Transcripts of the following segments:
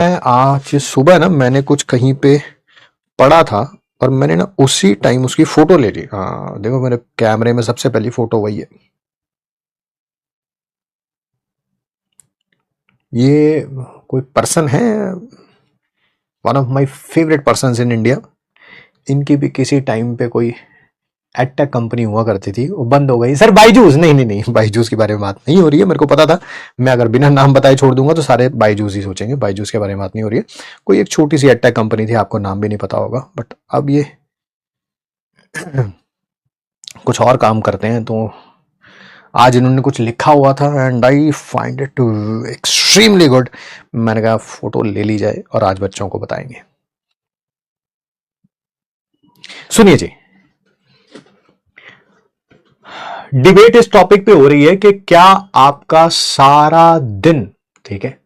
आज सुबह ना मैंने कुछ कहीं पे पढ़ा था और मैंने ना उसी टाइम उसकी फोटो ले ली। हाँ देखो, मेरे कैमरे में सबसे पहली फोटो वही है। ये कोई पर्सन है, one of my favourite persons in India. इनकी भी किसी टाइम पे कोई एडटेक कंपनी हुआ करती थी, वो बंद हो गई। सर बाईजूस? नहीं नहीं नहीं, बाईजूस के बारे में बात नहीं हो रही है। मेरे को पता था, मैं अगर बिना नाम बताए छोड़ दूंगा तो सारे बाईजूस ही सोचेंगे। बाईजूस के बारे में बात नहीं हो रही है। कोई एक छोटी सी एडटेक कंपनी थी, आपको नाम भी नहीं पता होगा, बट अब ये कुछ और काम करते हैं। तो आज इन्होंने कुछ लिखा हुआ था and I find it extremely good. मैंने कहा फोटो ले ली जाए और आज बच्चों को बताएंगे। सुनिए जी, डिबेट इस टॉपिक पे हो रही है कि क्या आपका सारा दिन, ठीक है,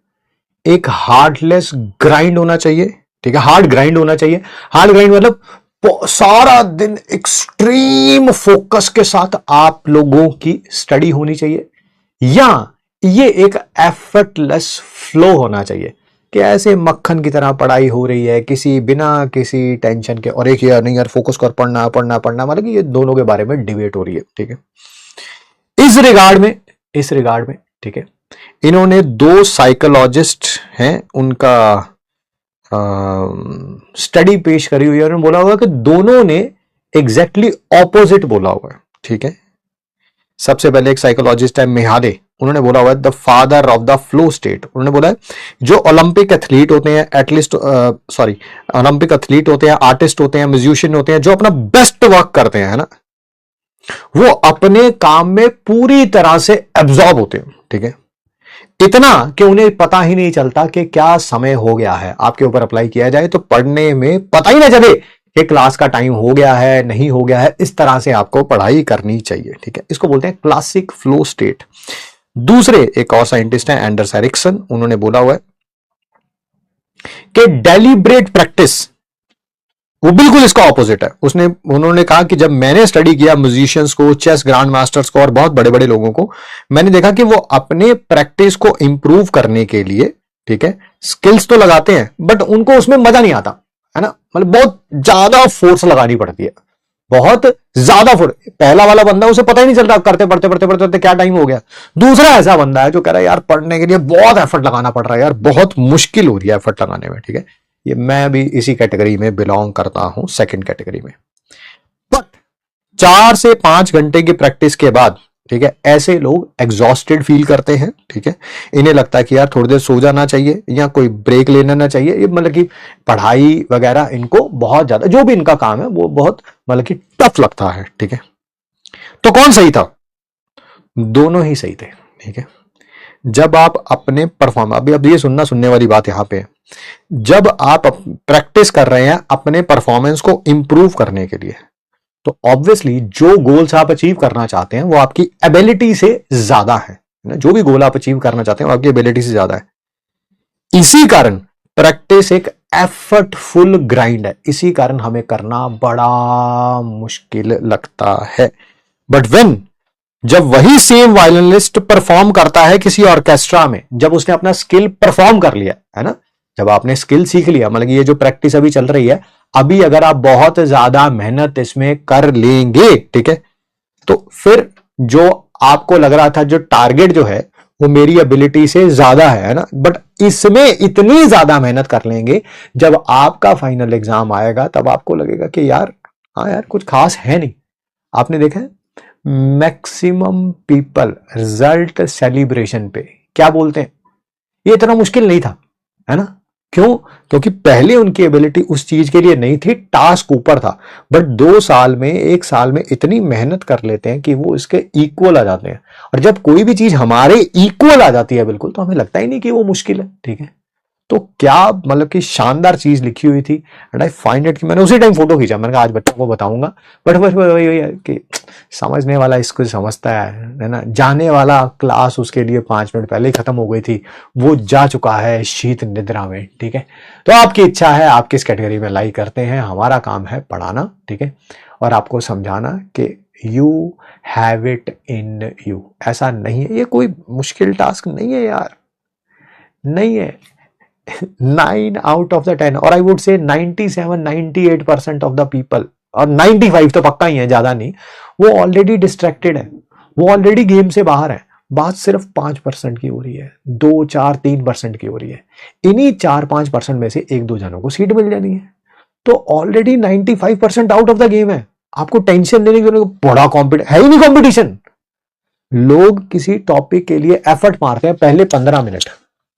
एक हार्डलेस ग्राइंड होना चाहिए। ठीक है, हार्ड ग्राइंड होना चाहिए। हार्ड ग्राइंड मतलब सारा दिन एक्सट्रीम फोकस के साथ आप लोगों की स्टडी होनी चाहिए, या ये एक एफर्टलेस फ्लो होना चाहिए कि ऐसे मक्खन की तरह पढ़ाई हो रही है किसी बिना किसी टेंशन के, और एक यार नहीं यार फोकस कर, पढ़ना पढ़ना पढ़ना, मतलब ये दोनों के बारे में डिबेट हो रही है। ठीक है, इस रिगार्ड में ठीक है, इन्होंने दो साइकोलॉजिस्ट हैं, उनका स्टडी पेश करी हुई है। उन्होंने बोला हुआ कि दोनों ने एग्जैक्टली ऑपोजिट बोला हुआ है। ठीक है, सबसे पहले एक साइकोलॉजिस्ट है मिहाले, उन्होंने बोला हुआ है the father of the flow state. उन्होंने बोला है जो ओलंपिक एथलीट होते हैं, एटलीस्ट ओलंपिक एथलीट होते हैं, आर्टिस्ट होते हैं, म्यूजिशियन होते हैं, जो अपना बेस्ट वर्क करते हैं, है ना, वो अपने काम में पूरी तरह से एब्जॉर्ब होते हैं। ठीक है, इतना कि उन्हें पता ही नहीं चलता कि क्या समय हो गया है। आपके ऊपर अप्लाई किया जाए तो पढ़ने में पता ही ना चले कि क्लास का टाइम हो गया है नहीं हो गया है। इस तरह से आपको पढ़ाई करनी चाहिए। ठीक है, इसको बोलते हैं क्लासिक फ्लो स्टेट। दूसरे एक और साइंटिस्ट हैं एंडर्स एरिक्सन, उन्होंने बोला हुआ है कि डेलिब्रेट प्रैक्टिस वो बिल्कुल इसका ऑपोजिट है। उन्होंने कहा कि जब मैंने स्टडी किया म्यूजिशियंस को, चेस ग्रैंड मास्टर्स को और बहुत बड़े बड़े लोगों को, मैंने देखा कि वो अपने प्रैक्टिस को इंप्रूव करने के लिए, ठीक है, स्किल्स तो लगाते हैं बट उनको उसमें मजा नहीं आता, है ना, मतलब बहुत ज्यादा फोर्स लगानी पड़ती है, बहुत ज्यादा फोर्स। पहला वाला बंदा उसे पता ही नहीं चलता, करते पढ़ते पढ़ते पढ़ते पढ़ते क्या टाइम हो गया। दूसरा ऐसा बंदा है जो कह रहा है यार पढ़ने के लिए बहुत एफर्ट लगाना पड़ रहा है, यार बहुत मुश्किल हो रही है एफर्ट लगाने में। ठीक है, ये मैं भी इसी कैटेगरी में बिलोंग करता हूं, सेकंड कैटेगरी में। बट 4 से 5 घंटे की प्रैक्टिस के बाद, ठीक है, ऐसे लोग एग्जॉस्टेड फील करते हैं। ठीक है, इन्हें लगता है कि यार थोड़ी देर सो जाना चाहिए या कोई ब्रेक लेना ना चाहिए। ये मतलब कि पढ़ाई वगैरह इनको बहुत ज्यादा, जो भी इनका काम है वो बहुत मतलब कि टफ लगता है। ठीक है, तो कौन सही था? दोनों ही सही थे। ठीक है, जब आप अपने परफॉर्म, अभी अब ये सुनने वाली बात यहां पे है, जब आप प्रैक्टिस कर रहे हैं अपने परफॉर्मेंस को इंप्रूव करने के लिए, तो ऑब्वियसली जो गोल्स आप अचीव करना चाहते हैं वो आपकी एबिलिटी से ज्यादा है। जो भी गोल आप अचीव करना चाहते हैं वो आपकी एबिलिटी से ज्यादा है। इसी कारण प्रैक्टिस एक एफर्टफुल ग्राइंड है, इसी कारण हमें करना बड़ा मुश्किल लगता है। बट वेन, जब वही सेम वायलिनिस्ट परफॉर्म करता है किसी ऑर्केस्ट्रा में, जब उसने अपना स्किल परफॉर्म कर लिया है ना, जब आपने स्किल सीख लिया, मतलब ये जो प्रैक्टिस अभी चल रही है, अभी अगर आप बहुत ज्यादा मेहनत इसमें कर लेंगे, ठीक है, तो फिर जो आपको लग रहा था जो टारगेट जो है वो मेरी एबिलिटी से ज्यादा है ना, बट इसमें इतनी ज्यादा मेहनत कर लेंगे, जब आपका फाइनल एग्जाम आएगा तब आपको लगेगा कि यार हाँ यार कुछ खास है नहीं। आपने देखा है मैक्सिमम पीपल रिजल्ट सेलिब्रेशन पे क्या बोलते हैं, ये इतना मुश्किल नहीं था, है ना। क्यों? क्योंकि पहले उनकी एबिलिटी उस चीज के लिए नहीं थी, टास्क ऊपर था। बट 2 साल में, 1 साल में इतनी मेहनत कर लेते हैं कि वो इसके इक्वल आ जाते हैं। और जब कोई भी चीज हमारे इक्वल आ जाती है बिल्कुल, तो हमें लगता ही नहीं कि वो मुश्किल है। ठीक है, तो क्या मतलब कि शानदार चीज लिखी हुई थी। एंड आई फाइंड इट कि मैंने उसी टाइम फोटो खींचा, मैंने कहा आज बच्चों को बताऊंगा। बट बस वही है कि समझने वाला इसको समझता है ना, जाने वाला क्लास उसके लिए 5 मिनट पहले ही खत्म हो गई थी, वो जा चुका है शीत निद्रा में। ठीक है, तो आपकी इच्छा है आप किस कैटेगरी में लाई करते हैं, हमारा काम है पढ़ाना, ठीक है, और आपको समझाना कि you have it in you. ऐसा नहीं है, ये कोई मुश्किल टास्क नहीं है यार, नहीं है। 9 आउट ऑफ द 10 और I would say 97-98% of the people, और 95 तो पक्का ही है, ज्यादा नहीं, वो ऑलरेडी डिस्ट्रैक्टेड है, वो ऑलरेडी गेम से बाहर है। बात सिर्फ 5% की हो रही है, 2-4-3% की हो रही है। इन्हीं 4-5% में से 1-2 जनों को सीट मिल जानी है, तो already 95% out of the game है। आपको टेंशन लेने की जरूरत, बड़ा कॉम्पिटिशन है ही नहीं। कॉम्पिटिशन, लोग किसी टॉपिक के लिए एफर्ट मारते हैं पहले 15 मिनट,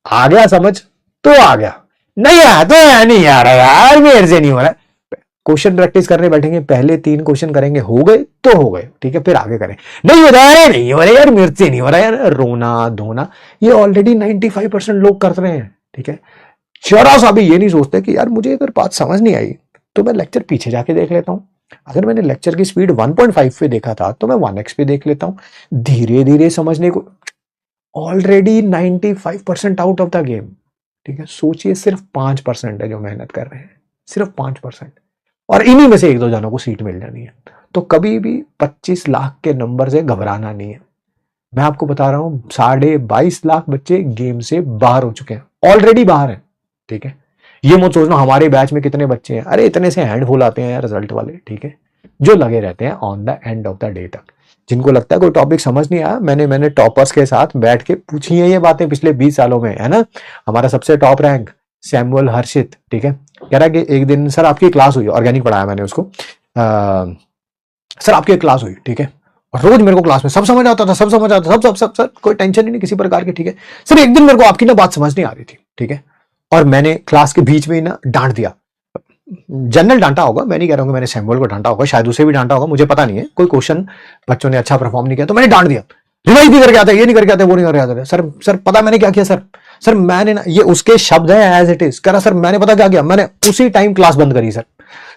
आ गया समझ तो आ गया, नहीं आया तो नहीं आ रहा यार, मेरे से नहीं हो रहा। क्वेश्चन प्रैक्टिस करने बैठेंगे, पहले 3 क्वेश्चन करेंगे, हो गए तो हो गए, ठीक है, फिर आगे करें, नहीं हो रहा है, नहीं हो रहा यार, मेरे से नहीं हो रहा यार, रोना धोना, ये ऑलरेडी 95% लोग कर रहे हैं, ठीक है। जरा सा भी ये नहीं सोचते कि यार मुझे अगर बात समझ नहीं आई तो मैं लेक्चर पीछे जाके देख लेता हूं, अगर मैंने लेक्चर की स्पीड 1.5 पे देखा था तो मैं 1x पे देख लेता हूं, धीरे धीरे समझने को। Already 95% out of the game, ठीक है। सोचिए सिर्फ 5% है जो मेहनत कर रहे हैं, सिर्फ 5%, और इन्हीं में से 1-2 जनों को सीट मिल जानी है। तो कभी भी 25 लाख के नंबर से घबराना नहीं है। मैं आपको बता रहा हूं 22.5 लाख बच्चे गेम से बाहर हो चुके हैं, ऑलरेडी बाहर हैं, ठीक है। ये मत सोचना हमारे बैच में कितने बच्चे हैं, अरे इतने से हैंडफुल आते हैं यार रिजल्ट वाले, ठीक है, जो लगे रहते हैं on the end of the day तक। जिनको लगता है कोई टॉपिक समझ नहीं आया, मैंने टॉपर्स के साथ बैठ के पूछी है ये बातें पिछले 20 सालों में, है ना। हमारा सबसे टॉप रैंक सैमुअल हर्षित, ठीक है, कह रहा है कि एक दिन सर आपकी क्लास हुई, ऑर्गेनिक पढ़ाया मैंने उसको, सर आपकी एक क्लास हुई, ठीक है, और रोज मेरे को क्लास में सब समझ आता था, सब समझ आता था, सब सब सब सब कोई टेंशन ही नहीं किसी प्रकार की, ठीक है। सर एक दिन मेरे को आपकी ना बात समझ नहीं आ रही थी, ठीक है, और मैंने क्लास के बीच में ही ना डांट दिया, जनरल डांटा होगा, मैं नहीं कह रहा हूँ कि मैंने सैमुअल को डांटा होगा, शायद उसे भी डांटा होगा, मुझे पता नहीं है, कोई क्वेश्चन बच्चों ने अच्छा परफॉर्म नहीं किया तो मैंने डांट दिया, रिवाइज नहीं करके आता, ये नहीं करके आता, वो नहीं करके आता। सर पता मैंने क्या किया सर मैंने ना, ये उसके शब्द है एज इट इज, कह रहा सर मैंने पता क्या किया, मैंने उसी टाइम क्लास बंद करी सर।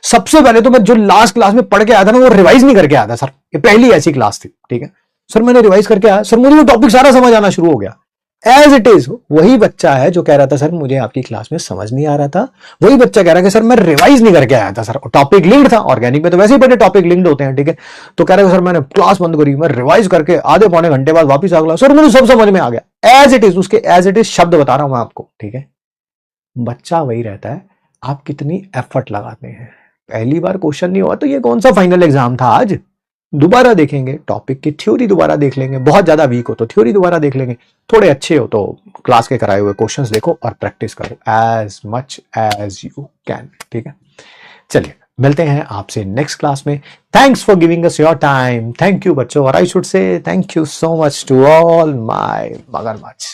सबसे पहले तो मैं जो लास्ट क्लास में पढ़ के आया था ना वो रिवाइज नहीं करके आया था सर, ये पहली ऐसी क्लास थी, ठीक है। सर मैंने रिवाइज करके आया, सर मुझे वो टॉपिक सारा समझ आना शुरू हो गया एज इट इज। वही बच्चा है जो कह रहा था सर मुझे आपकी क्लास में समझ नहीं आ रहा था, वही बच्चा कह रहा है कि सर मैं रिवाइज नहीं करके आया था सर, टॉपिक लिंक्ड था, ऑर्गेनिक में तो वैसे ही बड़े टॉपिक लिंक्ड होते हैं, ठीक है। तो कह रहा है सर मैंने क्लास बंद करी, मैं रिवाइज करके आधे पौने घंटे बाद वापस आ गया, सर मुझे सब समझ में आ गया एज इट इज, उसके एज इट इज शब्द बता रहा हूं मैं आपको, ठीक है। बच्चा वही रहता है, आप कितनी एफर्ट लगाते हैं। पहली बार क्वेश्चन नहीं हुआ तो ये कौन सा फाइनल एग्जाम था आज, दोबारा देखेंगे, टॉपिक की थ्योरी दोबारा देख लेंगे, बहुत ज्यादा वीक हो तो थ्योरी दोबारा देख लेंगे, थोड़े अच्छे हो तो क्लास के कराए हुए क्वेश्चंस देखो और प्रैक्टिस करो as much as you can, ठीक है। चलिए मिलते हैं आपसे नेक्स्ट क्लास में। Thanks for giving us your time, thank you बच्चों, और I should say thank you so much to all my मगरमच्छ।